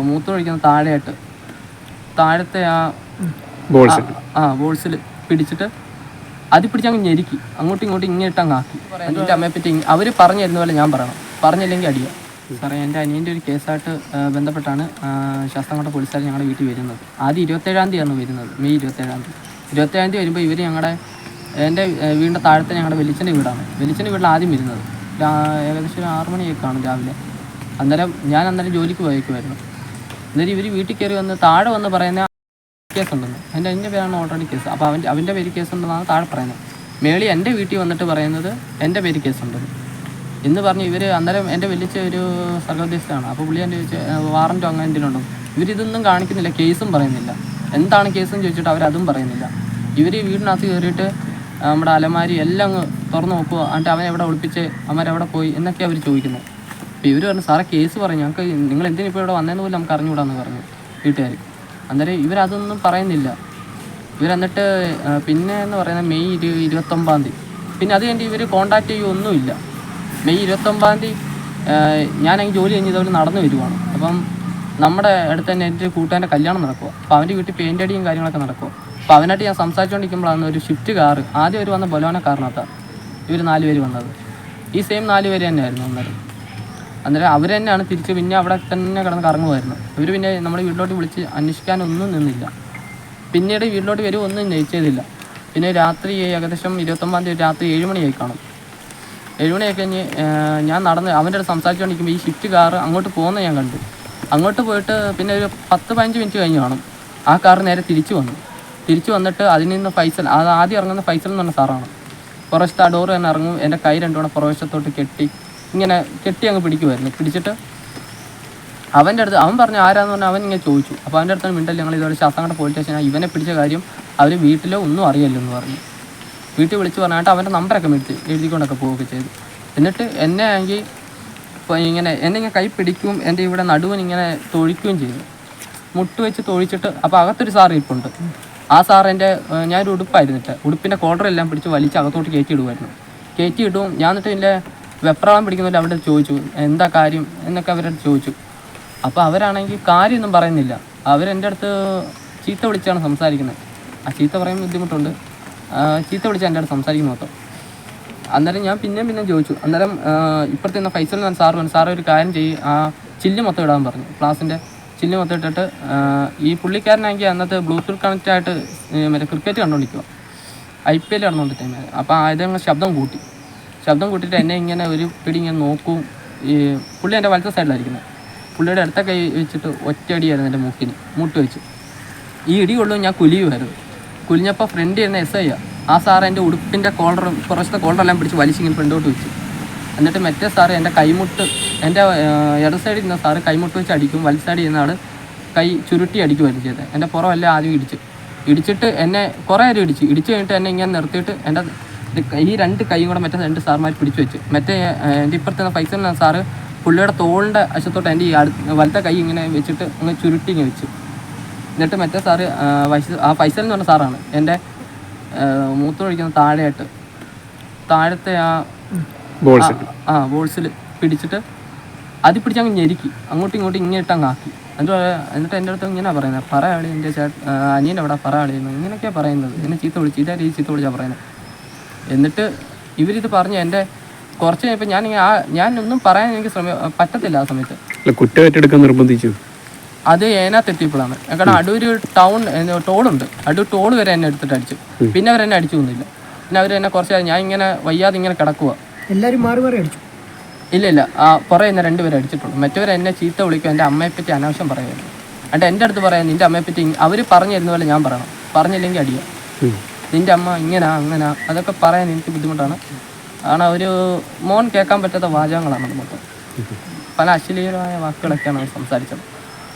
മൂത്രമൊഴിക്കുന്ന താഴത്തെ ബോൾസിൽ പിടിച്ചിട്ട് അതിൽ പിടിച്ച് അങ്ങ് ഞെരുക്കി അങ്ങോട്ടും ഇങ്ങോട്ടും ഇങ്ങോട്ട് അങ്ങ് ആക്കി. എൻ്റെ അമ്മയെ പറ്റി അവർ പറഞ്ഞു തരുന്ന പോലെ ഞാൻ പറയണം, പറഞ്ഞില്ലെങ്കിൽ അടിയാ. സാറേ, എൻ്റെ അനിയൻ്റെ ഒരു കേസായിട്ട് ബന്ധപ്പെട്ടാണ് ശാസ്താംകോട്ട പോലീസുകാർ ഞങ്ങളുടെ വീട്ടിൽ വരുന്നത്. ആദ്യം 27-ാം തീയതിയാണ് വരുന്നത്, മെയ് 27-ാം തീയതി. 27-ാം തീയതി വരുമ്പോൾ ഇവർ എൻ്റെ വീടിൻ്റെ താഴത്തെ ഞങ്ങളുടെ വെളിച്ചൻ്റെ വീടാണ്. വെളിച്ചൻ്റെ വീട്ടിൽ ആദ്യം വരുന്നത് ഏകദേശം 6 മണിയൊക്കെ കാണും രാവിലെ. ഞാൻ ജോലിക്ക് പോയേക്കുമായിരുന്നു. എന്നിട്ട് ഇവർ വീട്ടിൽ കയറി വന്ന് താഴെ വന്ന് പറയുന്ന കേസുണ്ടെന്ന്. എൻ്റെ പേരാണ് ഓൾറെഡി കേസ്. അപ്പോൾ അവൻ്റെ പേര് കേസുണ്ടെന്നാണ് താഴെ പറയുന്നത്. മേളി എൻ്റെ വീട്ടിൽ വന്നിട്ട് പറയുന്നത് എൻ്റെ പേര് കേസുണ്ടെന്ന് എന്ന് പറഞ്ഞ് ഇവർ എൻ്റെ വിളിച്ച ഒരു സർവോദ്ദേശമാണ്. അപ്പോൾ പുള്ളി എൻ്റെ ചോദിച്ച വാറൻറ്റോ അങ്ങനെ എന്തെങ്കിലും ഉണ്ടോ? ഇവരിതൊന്നും കാണിക്കുന്നില്ല, കേസും പറയുന്നില്ല. എന്താണ് കേസെന്ന് ചോദിച്ചിട്ട് അവരതും പറയുന്നില്ല. ഇവർ വീടിനകത്ത് കയറിയിട്ട് നമ്മുടെ അലമാരി എല്ലാം അങ്ങ് തുറന്ന് നോക്കുക, എന്നിട്ട് അവൻ എവിടെ ഒളിപ്പിച്ച് അവരെവിടെ പോയി എന്നൊക്കെ അവർ ചോദിക്കുന്നത്. അപ്പോൾ ഇവർ പറഞ്ഞു, സാറേ കേസ് പറഞ്ഞു, ഞങ്ങൾക്ക് നിങ്ങൾ എന്തിനിപ്പോൾ ഇവിടെ വന്നതെന്ന് പോലും നമുക്ക് അറിഞ്ഞുകൂടാന്ന് പറഞ്ഞു വീട്ടുകാർ. അന്നേരം ഇവരതൊന്നും പറയുന്നില്ല. ഇവരെന്നിട്ട് പിന്നെ എന്ന് പറയുന്നത് മെയ് 29-ാം തീയതി പിന്നെ അത് കഴിഞ്ഞ് ഇവർ കോൺടാക്റ്റ് ചെയ്യുകയൊന്നുമില്ല. മെയ് 29-ാം തീയതി ഞാനെങ്കിൽ ജോലി കഴിഞ്ഞ് ഇതുപോലെ നടന്നു വരുവാണ്. അപ്പം നമ്മുടെ അടുത്ത് തന്നെ എൻ്റെ കൂട്ടുകാരൻ്റെ കല്യാണം നടക്കുക. അപ്പോൾ അവൻ്റെ വീട്ടിൽ പെയിൻ്റ് അടിയും കാര്യങ്ങളൊക്കെ നടക്കുക. അപ്പോൾ അവനായിട്ട് ഞാൻ സംസാരിച്ചുകൊണ്ടിരിക്കുമ്പോഴാണ് ഒരു ഷിഫ്റ്റ് കാറ് ആദ്യം അവർ വന്ന ബൊലോന കാറിനകത്താണ് ഇവർ 4 പേര് വന്നത്. ഈ സെയിം 4 പേര് തന്നെയായിരുന്നു അന്നേരം അവർ തന്നെയാണ് തിരിച്ച് പിന്നെ അവിടെ തന്നെ കിടന്ന് കറങ്ങുമായിരുന്നു. ഇവർ പിന്നെ നമ്മുടെ വീട്ടിലോട്ട് വിളിച്ച് അന്വേഷിക്കാനൊന്നും നിന്നില്ല. പിന്നീട് വീട്ടിലോട്ട് വരും ഒന്നും ചെയ്തില്ല. പിന്നെ രാത്രി ഏകദേശം 29-ാം തീയതി രാത്രി 7 മണിയായി കാണും. 7 മണിയൊക്കെ കഴിഞ്ഞ് ഞാൻ നടന്ന് അവൻ്റെ അടുത്ത് സംസാരിച്ചുകൊണ്ടിരിക്കുമ്പോൾ ഈ ഷിഫ്റ്റ് കാറ് അങ്ങോട്ട് പോകുന്നത് ഞാൻ കണ്ടു. അങ്ങോട്ട് പോയിട്ട് പിന്നെ ഒരു 10-15 മിനിറ്റ് കഴിഞ്ഞ് കാണും ആ കാറ് നേരെ തിരിച്ചു വന്നിട്ട് അതിൽ നിന്ന് ഫൈസൽ, അത് ആദ്യം ഇറങ്ങുന്ന ഫൈസൽ എന്ന് പറഞ്ഞ സാറാണ്. പുറവശത്ത് ആ ഡോറ് തന്നെ ഇറങ്ങും, എൻ്റെ കൈ രണ്ടും കൂടെ പുറവശത്തോട്ട് കെട്ടി അങ്ങ് പിടിക്കുമായിരുന്നു. പിടിച്ചിട്ട് അവൻ്റെ അടുത്ത് അവൻ പറഞ്ഞു ആരാന്ന് പറഞ്ഞാൽ അവൻ ഇങ്ങനെ ചോദിച്ചു. അപ്പോൾ അവൻ്റെ അടുത്ത് മിണ്ടല്ലേ, ഞങ്ങൾ ഇതുപോലെ ശാസ്താംകോട്ട പോലീസ് സ്റ്റേഷനാണ്, ഇവനെ പിടിച്ച കാര്യം അവർ വീട്ടിലോ ഒന്നും അറിയില്ലെന്ന് പറഞ്ഞു. വീട്ടിൽ വിളിച്ച് പറഞ്ഞിട്ട് അവൻ്റെ നമ്പറൊക്കെ എഴുതിക്കൊണ്ടൊക്കെ പോവുകയൊക്കെ ചെയ്തു. എന്നിട്ട് എന്നെ ആണെങ്കിൽ എന്നെ കൈ പിടിക്കും, എൻ്റെ ഇവിടെ നടുവിനിങ്ങനെ തൊഴിക്കുകയും ചെയ്തു, മുട്ട് വെച്ച് തൊഴിച്ചിട്ട്. അപ്പോൾ അകത്തൊരു സാറ് ഇരിപ്പുണ്ട്. ആ സാറിൻ്റെ ഞാനൊരു ഉടുപ്പായിരുന്നിട്ട് ഉടുപ്പിൻ്റെ കോളറെല്ലാം പിടിച്ച് വലിച്ച് അകത്തോട്ട് കയറ്റിയിടും. ഞാൻ എന്നിട്ട് എൻ്റെ വെപ്രാളം പിടിക്കുന്നില്ല അവിടെ ചോദിച്ചു എന്താ കാര്യം എന്നൊക്കെ അവരോട് ചോദിച്ചു. അപ്പോൾ അവരാണെങ്കിൽ കാര്യമൊന്നും പറയുന്നില്ല. അവരെൻ്റെ അടുത്ത് ചീത്ത വിളിച്ചാണ് സംസാരിക്കുന്നത്. ആ ചീത്ത പറയാൻ ബുദ്ധിമുട്ടുണ്ട്. ചീത്ത വിളിച്ച് എൻ്റെ അടുത്ത് സംസാരിക്കുന്ന മൊത്തം. അന്നേരം ഞാൻ പിന്നെ ചോദിച്ചു. അന്നേരം ഇപ്പുറത്ത് നിന്ന് ഫൈസൽ എന്ന് പറഞ്ഞ സാറ് ഒരു കാര്യം ചെയ്യും, ആ ചില്ല് മൊത്തം ഇടാൻ പറഞ്ഞു. ക്ലാസ്സിൻ്റെ ചില്ല് മൊത്തം ഇട്ടിട്ട് ഈ പുള്ളിക്കാരനാണെങ്കിൽ അന്നത്തെ ബ്ലൂടൂത്ത് കണക്റ്റായിട്ട് മറ്റേ ക്രിക്കറ്റ് കണ്ടുകൊണ്ടിരിക്കുക, IPL നടന്നുകൊണ്ട് ടൈമിൽ. അപ്പോൾ അതങ്ങ് ശബ്ദം കൂട്ടിയിട്ട് എന്നെ ഇങ്ങനെ ഒരു പിടി ഇങ്ങനെ നോക്കും. ഈ പുള്ളി എൻ്റെ വലത്തെ സൈഡിലായിരിക്കുന്നത്. പുള്ളിയുടെ അടുത്ത കൈ വെച്ചിട്ട് ഒറ്റയടിയായിരുന്നു എൻ്റെ മുട്ട് വെച്ച്. ഈ ഇടി കൊള്ളും ഞാൻ കുലിഞ്ഞപ്പോൾ ഫ്രണ്ട് ചെയ്യുന്ന SI ആ സാറ് എൻ്റെ ഉടുപ്പിൻ്റെ കുറച്ചത്തെ കോളറെല്ലാം പിടിച്ച് വലിച്ചിങ്ങനെ ഫ്രണ്ടോട്ട് വെച്ചു. എന്നിട്ട് മറ്റേ സാറ് എൻ്റെ കൈമുട്ട്, എൻ്റെ ഇട സൈഡിൽ ഇരുന്ന സാറ് കൈമുട്ട് വെച്ച് അടിക്കും, വലത് സൈഡിൽ ഇരുന്ന ആൾ കൈ ചുരുട്ടി അടിക്കുമായിരുന്നു ചെയ്തത്. എൻ്റെ പുറമെല്ലാം ആദ്യം ഇടിച്ചിട്ട് എന്നെ കുറേ നേരം ഇടിച്ച് കഴിഞ്ഞിട്ട് എന്നെ ഇങ്ങനെ നിർത്തിയിട്ട് എൻ്റെ ഈ 2 കൈയും കൂടെ മറ്റേ 2 സാറുമാർ പിടിച്ചു വെച്ച്. മറ്റേ എൻ്റെ ഇപ്പുറത്തെ ഫൈസൽ എന്ന സാറ് പുള്ളിയുടെ തോളിൻ്റെ വശത്തോട്ട് എൻ്റെ ഈ വലത്തെ കൈ ഇങ്ങനെ വെച്ചിട്ട് അങ്ങ് ചുരുട്ടി ഇങ്ങനെ വെച്ചു. എന്നിട്ട് മറ്റേ സാറ് ആ ഫൈസൽ എന്ന് പറഞ്ഞ സാറാണ് എൻ്റെ മൂത്രമൊഴിക്കുന്ന താഴത്തെ ബോൾസിൽ പിടിച്ചിട്ട് അതിൽ പിടിച്ച് അങ്ങ് ഞെരുക്കി അങ്ങോട്ടും ഇങ്ങോട്ടും ഇങ്ങോട്ട് അങ്ങ് ആക്കി. എന്നിട്ട് എൻ്റെ അടുത്ത് ഇങ്ങനെ പറയുന്നത്, പറയാളി എൻ്റെ അനിയൻ്റെ അവിടെ പറയാളിയെന്ന് ഇങ്ങനെയൊക്കെയാണ് പറയുന്നത്. എന്നെ ചീത്ത വിളിച്ചാണ് പറയുന്നത്. എന്നിട്ട് ഇവരിത് പറഞ്ഞ് എൻ്റെ കുറച്ച് കഴിഞ്ഞപ്പോൾ ഞാനൊന്നും പറയാൻ എനിക്ക് പറ്റത്തില്ല. ആ സമയത്ത് കുറ്റമേറ്റെടുക്കാൻ നിർബന്ധിച്ചു. അത് ഏനാത്തെത്തിയപ്പോഴാണ്. കാരണം അടൂർ ടോളുണ്ട്, അടൂർ ടോൾ വരെ എന്നെ എടുത്തിട്ട് അടിച്ചു. പിന്നെ അവരെന്നെ അടിച്ചു തോന്നില്ല. പിന്നെ അവർ എന്നെ കുറച്ച് ഞാൻ ഇങ്ങനെ വയ്യാതെ ഇങ്ങനെ കിടക്കുക. എല്ലാവരും മാറി അടിച്ചു? ഇല്ല, പുറേ എന്നെ 2 പേരെ അടിച്ചിട്ടുള്ളൂ. മറ്റവരെ എന്നെ ചീത്ത വിളിക്കും, എൻ്റെ അമ്മയെപ്പറ്റി അനാവശ്യം പറയുമായിരുന്നു. എന്നിട്ട് എൻ്റെ അടുത്ത് പറയാം നിൻ്റെ അമ്മയെപ്പറ്റി അവർ പറഞ്ഞു തരുന്ന പോലെ ഞാൻ പറയണം, പറഞ്ഞില്ലെങ്കിൽ അടിയാ. നിൻ്റെ അമ്മ അങ്ങനെ അതൊക്കെ പറയാൻ എനിക്ക് ബുദ്ധിമുട്ടാണ്. കാരണം ഒരു മോൻ കേൾക്കാൻ പറ്റാത്ത വാചകങ്ങളാണ് അത് മൊത്തം. പല അശ്ലീലമായ വാക്കുകളൊക്കെയാണ് അവർ സംസാരിച്ചത്.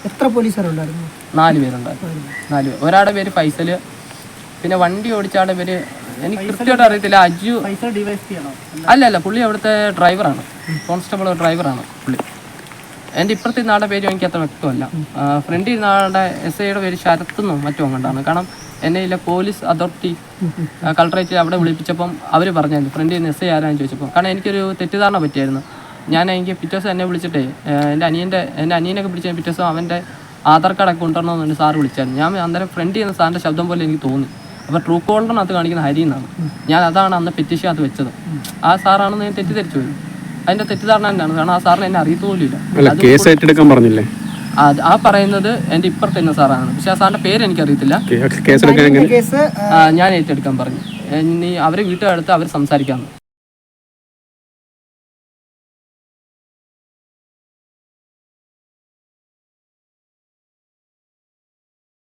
എത്ര പോലീസുകാരുണ്ടായിരുന്നു? 4 പേരുണ്ടായിരുന്നു. 4 പേര്. ഒരാളുടെ പേര് ഫൈസല്, പിന്നെ വണ്ടി ഓടിച്ചാളുടെ പേര് എനിക്ക് കൃത്യമായിട്ട് അറിയത്തില്ല. അജു അല്ല, പുള്ളി അവിടുത്തെ ഡ്രൈവറാണ്, കോൺസ്റ്റബിൾ ഡ്രൈവറാണ് പുള്ളി. എൻ്റെ ഇപ്പുറത്തെ നാളുടെ പേരും എനിക്ക് അത്ര വ്യക്തമല്ല. ഫ്രണ്ടിൽ നാളുടെ SIയുടെ പേര് ശരത്തെന്നും മറ്റും അങ്ങോട്ടാണ്. കാരണം എന്നെ ഇല്ല പോലീസ് അതോറിറ്റി കളക്ടറേറ്റ് അവിടെ വിളിപ്പിച്ചപ്പം അവർ പറഞ്ഞായിരുന്നു ഫ്രണ്ടിൽ നിന്ന് SI ആരാന്ന് ചോദിച്ചപ്പോൾ. കാരണം എനിക്കൊരു തെറ്റിദ്ധാരണ പറ്റിയായിരുന്നു. ഞാൻ എനിക്ക് പിറ്റേ ദിവസം എന്നെ വിളിച്ചിട്ടേ എൻ്റെ അനിയനൊക്കെ പിടിച്ച പിറ്റേ ദിവസം അവൻ്റെ ആധാർ കാർഡൊക്കെ കൊണ്ടുവരണമെന്ന് സാറ് വിളിച്ചായിരുന്നു. ഞാൻ അന്നേരം ഫ്രണ്ട് ചെയ്യുന്ന സാറിൻ്റെ ശബ്ദം പോലെ എനിക്ക് തോന്നി. അപ്പോൾ ട്രൂ കോളറിനകത്ത് കാണിക്കുന്ന ഹരി എന്നാണ്. ഞാൻ അതാണ് അന്ന് പെറ്റീഷൻ അത് വെച്ചത്. ആ സാറാണെന്ന് ഞാൻ തെറ്റിദ്ധരിച്ചു പോയി. അതിൻ്റെ തെറ്റിദ്ധാരണ തന്നെയാണ്. കാരണം ആ സാറിന് എന്നെ അറിയത്തുപോലും ഇല്ല. കേസ് ഏറ്റെടുക്കാൻ പറഞ്ഞില്ലേ? ആ പറയുന്നത് എൻ്റെ ഇപ്പുറത്ത് തന്നെ സാറാണ്. പക്ഷെ ആ സാറിൻ്റെ പേര് എനിക്കറിയത്തില്ല. കേസ് ഞാൻ ഏറ്റെടുക്കാൻ പറഞ്ഞു. ഇനി അവരെ വീട്ടിനടുത്ത് അവർ സംസാരിക്കാമെന്ന്.